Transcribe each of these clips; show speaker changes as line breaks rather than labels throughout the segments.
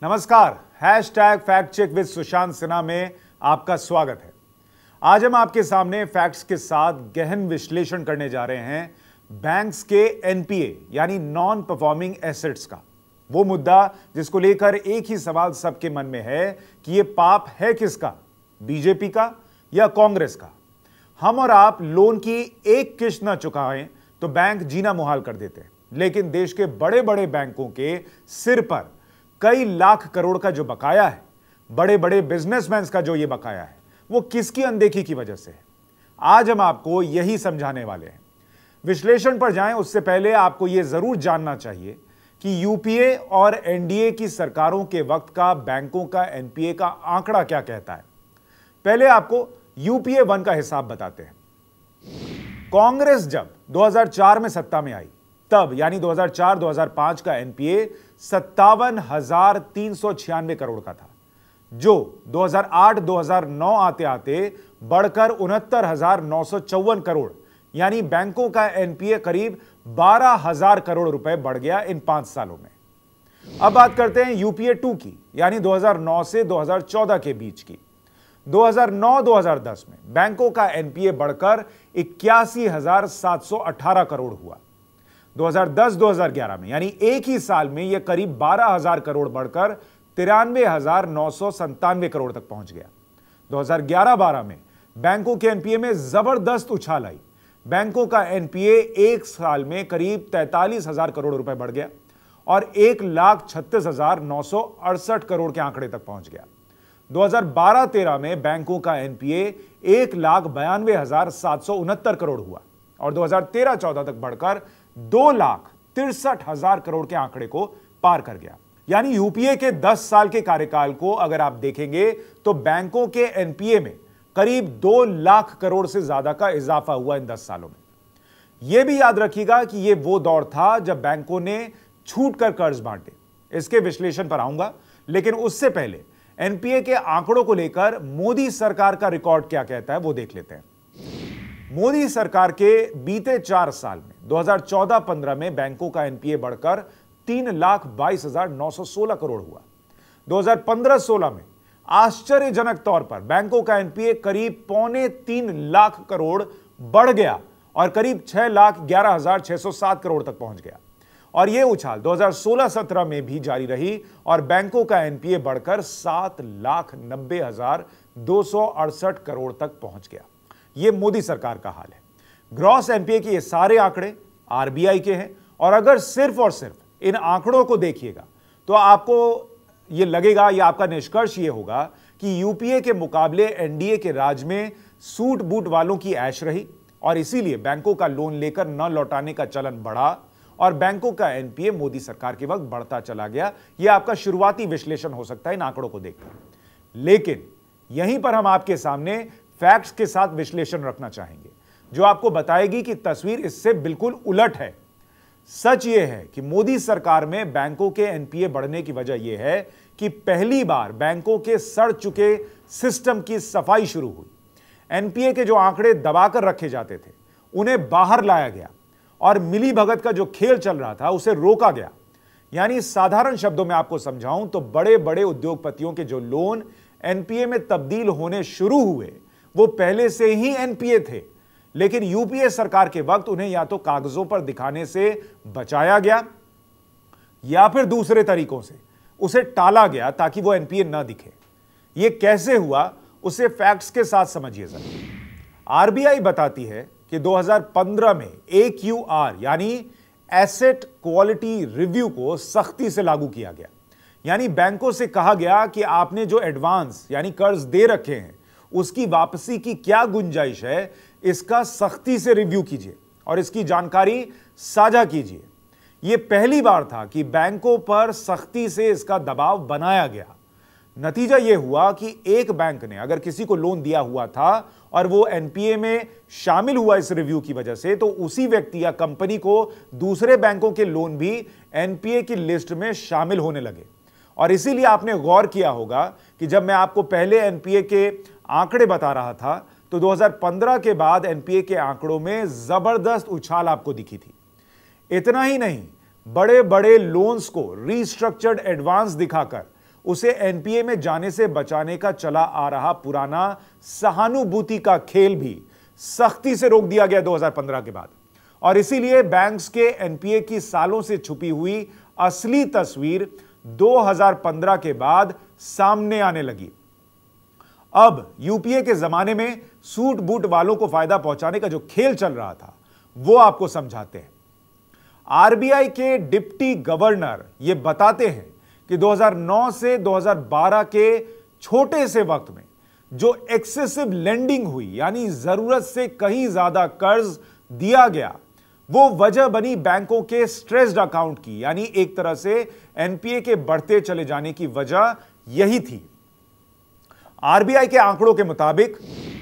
नमस्कार, hashtag fact check with Sushant Sinha में आपका स्वागत है। आज हम आपके सामने फैक्ट्स के साथ गहन विश्लेषण करने जा रहे हैं बैंक्स के एनपीए यानी नॉन परफॉर्मिंग एसेट्स का। वो मुद्दा जिसको लेकर एक ही सवाल सबके मन में है कि ये पाप है किसका, बीजेपी का या कांग्रेस का। हम और आप लोन की एक किश्त ना चुकाएं तो बैंक जीना मुहाल कर देते हैं, लेकिन देश के बड़े बड़े बैंकों के सिर पर कई लाख करोड़ का जो बकाया है, बड़े बड़े बिजनेसमैन का जो ये बकाया है, वो किसकी अनदेखी की वजह से है। आज हम आपको यही समझाने वाले हैं। विश्लेषण पर जाएं उससे पहले आपको यह जरूर जानना चाहिए कि यूपीए और एनडीए की सरकारों के वक्त का बैंकों का एनपीए का आंकड़ा क्या कहता है। पहले आपको यूपीए 1 का हिसाब बताते हैं। कांग्रेस जब 2004 में सत्ता में आई, तब यानी 2004-2005 का एनपीए 57,396 करोड़ का था, जो 2008-2009 आते आते बढ़कर 69,954 करोड़ यानी बैंकों का एनपीए करीब 12,000 करोड़ रुपए बढ़ गया इन 5 सालों में। अब बात करते हैं यूपीए 2 की, यानी 2009 से 2014 के बीच की। 2009-2010 में बैंकों का एनपीए बढ़कर 81,718 करोड़ हुआ। 2010-2011 में यानी एक ही साल में यह करीब 12,000 करोड़ बढ़कर 93,997 करोड़ तक पहुंच गया। 2011-12 में बैंकों के एनपीए में जबरदस्त उछाल आई। बैंकों का एनपीए एक साल में करीब 43,000 करोड़ रुपए बढ़ गया और 1,36,968 करोड़ के आंकड़े तक पहुंच गया। 2012-13 में बैंकों का एनपीए 1,92,769 करोड़ हुआ और 2013-14 तक बढ़कर 2,63,000 करोड़ के आंकड़े को पार कर गया। यानी यूपीए के 10 साल के कार्यकाल को अगर आप देखेंगे तो बैंकों के एनपीए में करीब 2 लाख करोड़ से ज्यादा का इजाफा हुआ इन 10 सालों में। यह भी याद रखिएगा कि यह वो दौर था जब बैंकों ने छूट कर कर्ज बांटे। इसके विश्लेषण पर आऊंगा, लेकिन उससे पहले एनपीए के आंकड़ों को लेकर मोदी सरकार का रिकॉर्ड क्या कहता है वो देख लेते हैं। मोदी सरकार के बीते 4 साल में 2014-15 में बैंकों का एनपीए बढ़कर 3,22,916 करोड़ हुआ। 2015-16 में आश्चर्यजनक तौर पर बैंकों का एनपीए करीब 2.25 लाख करोड़ बढ़ गया और करीब 6,11,607 करोड़ तक पहुंच गया। और यह उछाल 2016-17 में भी जारी रही और बैंकों का एनपीए बढ़कर 7,90,268 करोड़ तक पहुंच गया। यह मोदी सरकार का हाल है। ग्रॉस एनपीए के ये सारे आंकड़े आरबीआई के हैं और अगर सिर्फ और सिर्फ इन आंकड़ों को देखिएगा तो आपको यह लगेगा या आपका निष्कर्ष यह होगा कि यूपीए के मुकाबले एनडीए के राज में सूट बूट वालों की ऐश रही और इसीलिए बैंकों का लोन लेकर न लौटाने का चलन बढ़ा और बैंकों का एनपीए मोदी सरकार के वक्त बढ़ता चला गया। यह आपका शुरुआती विश्लेषण हो सकता है इन आंकड़ों को देखकर, लेकिन यहीं पर हम आपके सामने फैक्ट्स के साथ विश्लेषण रखना चाहेंगे जो आपको बताएगी कि तस्वीर इससे बिल्कुल उलट है। सच यह है कि मोदी सरकार में बैंकों के एनपीए बढ़ने की वजह यह है कि पहली बार बैंकों के सड़ चुके सिस्टम की सफाई शुरू हुई। एनपीए के जो आंकड़े दबाकर रखे जाते थे उन्हें बाहर लाया गया और मिली भगत का जो खेल चल रहा था उसे रोका गया। यानी साधारण शब्दों में आपको समझाऊं तो बड़े बड़े उद्योगपतियों के जो लोन एनपीए में तब्दील होने शुरू हुए वो पहले से ही एनपीए थे, लेकिन यूपीए सरकार के वक्त उन्हें या तो कागजों पर दिखाने से बचाया गया या फिर दूसरे तरीकों से उसे टाला गया ताकि वो एनपीए ना दिखे। यह कैसे हुआ उसे फैक्ट्स के साथ समझिए जरा। आरबीआई बताती है कि 2015 में AQR यानी एसेट क्वालिटी रिव्यू को सख्ती से लागू किया गया। यानी बैंकों से कहा गया कि आपने जो एडवांस यानी कर्ज दे रखे हैं उसकी वापसी की क्या गुंजाइश है, इसका सख्ती से रिव्यू कीजिए और इसकी जानकारी साझा कीजिए। यह पहली बार था कि बैंकों पर सख्ती से इसका दबाव बनाया गया। नतीजा यह हुआ कि एक बैंक ने अगर किसी को लोन दिया हुआ था और वो एनपीए में शामिल हुआ इस रिव्यू की वजह से, तो उसी व्यक्ति या कंपनी को दूसरे बैंकों के लोन भी एनपीए की लिस्ट में शामिल होने लगे। और इसीलिए आपने गौर किया होगा कि जब मैं आपको पहले एनपीए के आंकड़े बता रहा था तो 2015 के बाद एनपीए के आंकड़ों में जबरदस्त उछाल आपको दिखी थी। इतना ही नहीं, बड़े बड़े लोन्स को रीस्ट्रक्चर्ड एडवांस दिखाकर उसे एनपीए में जाने से बचाने का चला आ रहा पुराना सहानुभूति का खेल भी सख्ती से रोक दिया गया 2015 के बाद। और इसीलिए बैंक्स के एनपीए की सालों से छुपी हुई असली तस्वीर 2015 के बाद सामने आने लगी। अब यूपीए के जमाने में सूट बूट वालों को फायदा पहुंचाने का जो खेल चल रहा था वो आपको समझाते हैं। आरबीआई के डिप्टी गवर्नर ये बताते हैं कि 2009 से 2012 के छोटे से वक्त में जो एक्सेसिव लेंडिंग हुई, यानी जरूरत से कहीं ज्यादा कर्ज दिया गया, वो वजह बनी बैंकों के स्ट्रेस्ड अकाउंट की, यानी एक तरह से एनपीए के बढ़ते चले जाने की वजह यही थी। आरबीआई के आंकड़ों के मुताबिक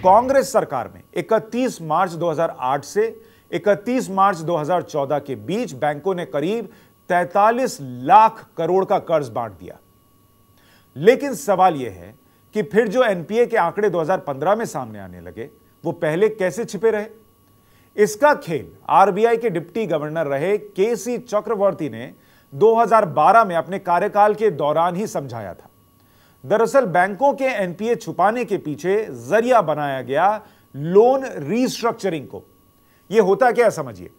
कांग्रेस सरकार में 31 मार्च 2008 से 31 मार्च 2014 के बीच बैंकों ने करीब 43 लाख करोड़ का कर्ज बांट दिया। लेकिन सवाल यह है कि फिर जो एनपीए के आंकड़े 2015 में सामने आने लगे वो पहले कैसे छिपे रहे? इसका खेल आरबीआई के डिप्टी गवर्नर रहे केसी चक्रवर्ती ने 2012 में अपने कार्यकाल के दौरान ही समझाया था। दरअसल बैंकों के एनपीए छुपाने के पीछे जरिया बनाया गया लोन रीस्ट्रक्चरिंग को। यह होता क्या समझिए,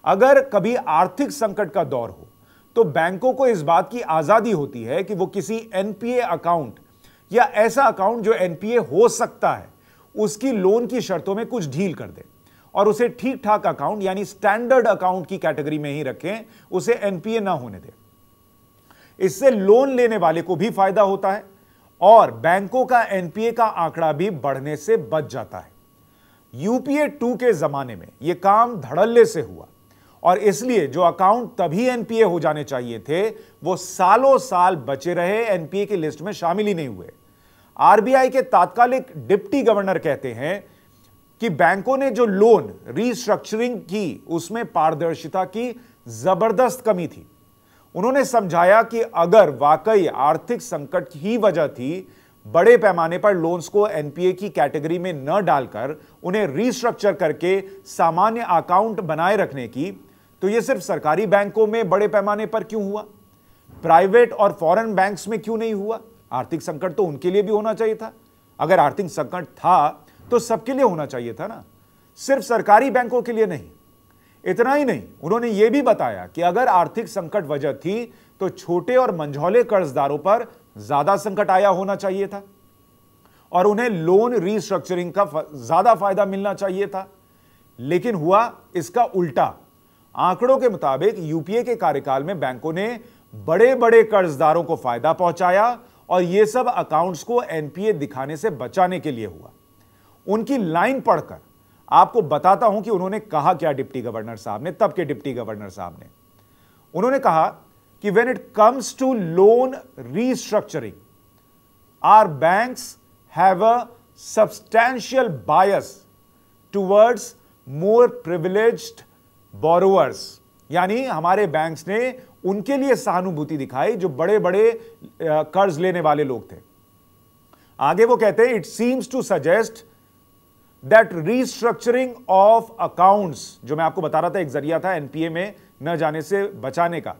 अगर कभी आर्थिक संकट का दौर हो तो बैंकों को इस बात की आजादी होती है कि वो किसी एनपीए अकाउंट या ऐसा अकाउंट जो एनपीए हो सकता है उसकी लोन की शर्तों में कुछ ढील कर दे और उसे ठीक ठाक अकाउंट यानी स्टैंडर्ड अकाउंट की कैटेगरी में ही रखें, उसे एनपीए ना होने दें। इससे लोन लेने वाले को भी फायदा होता है और बैंकों का एनपीए का आंकड़ा भी बढ़ने से बच जाता है। यूपीए 2 के जमाने में यह काम धड़ल्ले से हुआ और इसलिए जो अकाउंट तभी एनपीए हो जाने चाहिए थे वो सालों साल बचे रहे, एनपीए की लिस्ट में शामिल ही नहीं हुए। आरबीआई के तात्कालिक डिप्टी गवर्नर कहते हैं कि बैंकों ने जो लोन रीस्ट्रक्चरिंग की उसमें पारदर्शिता की जबरदस्त कमी थी। उन्होंने समझाया कि अगर वाकई आर्थिक संकट की वजह थी बड़े पैमाने पर लोन्स को एनपीए की कैटेगरी में न डालकर उन्हें रीस्ट्रक्चर करके सामान्य अकाउंट बनाए रखने की, तो यह सिर्फ सरकारी बैंकों में बड़े पैमाने पर क्यों हुआ, प्राइवेट और फॉरेन बैंक्स में क्यों नहीं हुआ? आर्थिक संकट तो उनके लिए भी होना चाहिए था। अगर आर्थिक संकट था तो सबके लिए होना चाहिए था ना, सिर्फ सरकारी बैंकों के लिए नहीं। इतना ही नहीं, उन्होंने यह भी बताया कि अगर आर्थिक संकट वजह थी तो छोटे और मंझौले कर्जदारों पर ज्यादा संकट आया होना चाहिए था और उन्हें लोन रीस्ट्रक्चरिंग का ज्यादा फायदा मिलना चाहिए था। लेकिन हुआ इसका उल्टा। आंकड़ों के मुताबिक यूपीए के कार्यकाल में बैंकों ने बड़े बड़े कर्जदारों को फायदा पहुंचाया और यह सब अकाउंट्स को एनपीए दिखाने से बचाने के लिए हुआ। उनकी लाइन पढ़कर आपको बताता हूं कि उन्होंने कहा क्या डिप्टी गवर्नर साहब ने, तब के डिप्टी गवर्नर साहब ने। उन्होंने कहा कि when it comes to loan restructuring our banks have a substantial bias towards more privileged borrowers, यानी हमारे बैंक्स ने उनके लिए सहानुभूति दिखाई जो बड़े बड़े कर्ज लेने वाले लोग थे। आगे वो कहते हैं, it seems to suggest that restructuring of accounts, जो मैं आपको बता रहा था एक जरिया था एनपीए में न जाने से बचाने का,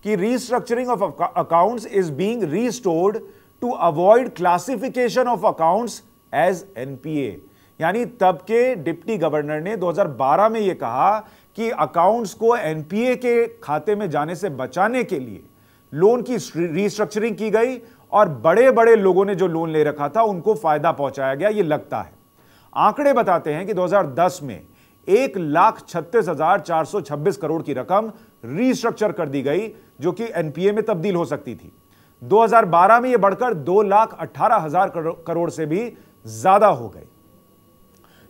कि restructuring of accounts is being restored to avoid classification of accounts as NPA. यानी तब के डिप्टी गवर्नर ने 2012 में यह कहा कि अकाउंट्स को एनपीए के खाते में जाने से बचाने के लिए लोन की रीस्ट्रक्चरिंग की गई और बड़े बड़े लोगों ने जो लोन ले रखा था उनको फायदा पहुंचाया गया, यह लगता है। आंकड़े बताते हैं कि 2010 में 1,36,426 करोड़ की रकम रीस्ट्रक्चर कर दी गई जो कि एनपीए में तब्दील हो सकती थी। 2012 में यह बढ़कर 2,18,000 करोड़ से भी ज्यादा हो गई।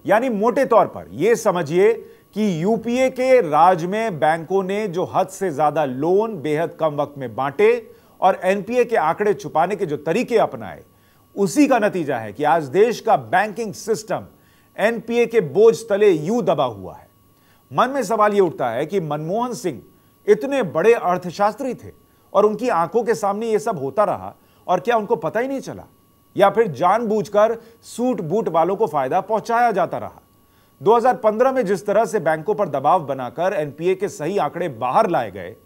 यानी मोटे तौर पर यह समझिए कि यूपीए के राज में बैंकों ने जो हद से ज्यादा लोन बेहद कम वक्त में बांटे और एनपीए के आंकड़े छुपाने के जो तरीके अपनाए, उसी का नतीजा है कि आज देश का बैंकिंग सिस्टम एनपीए के बोझ तले यूं दबा हुआ है। मन में सवाल यह उठता है कि मनमोहन सिंह इतने बड़े अर्थशास्त्री थे और उनकी आंखों के सामने यह सब होता रहा और क्या उनको पता ही नहीं चला, या फिर जानबूझकर सूट बूट वालों को फायदा पहुंचाया जाता रहा। 2015 में जिस तरह से बैंकों पर दबाव बनाकर एनपीए के सही आंकड़े बाहर लाए गए,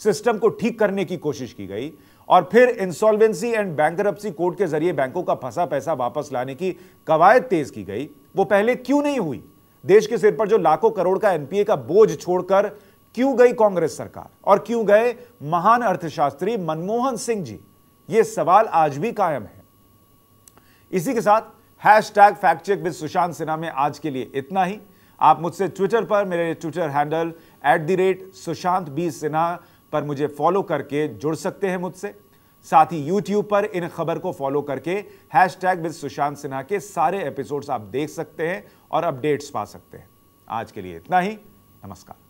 सिस्टम को ठीक करने की कोशिश की गई और फिर इंसॉल्वेंसी एंड बैंकरप्सी कोर्ट के जरिए बैंकों का फंसा पैसा वापस लाने की कवायद तेज की गई, वो पहले क्यों नहीं हुई? देश के सिर पर जो लाखों करोड़ का एनपीए का बोझ छोड़कर क्यों गई कांग्रेस सरकार और क्यों गए महान अर्थशास्त्री मनमोहन सिंह जी? ये सवाल आज भी कायम है। इसी के साथ hashtag fact check with Sushant Sinha में आज के लिए इतना ही। आप मुझसे ट्विटर पर मेरे ट्विटर हैंडल @sushant_b_sinha पर मुझे फॉलो करके जुड़ सकते हैं मुझसे। साथ ही यूट्यूब पर इन खबर को फॉलो करके हैशटैग विद सुशांत सिन्हा के सारे एपिसोड्स आप देख सकते हैं और अपडेट्स पा सकते हैं। आज के लिए इतना ही। नमस्कार।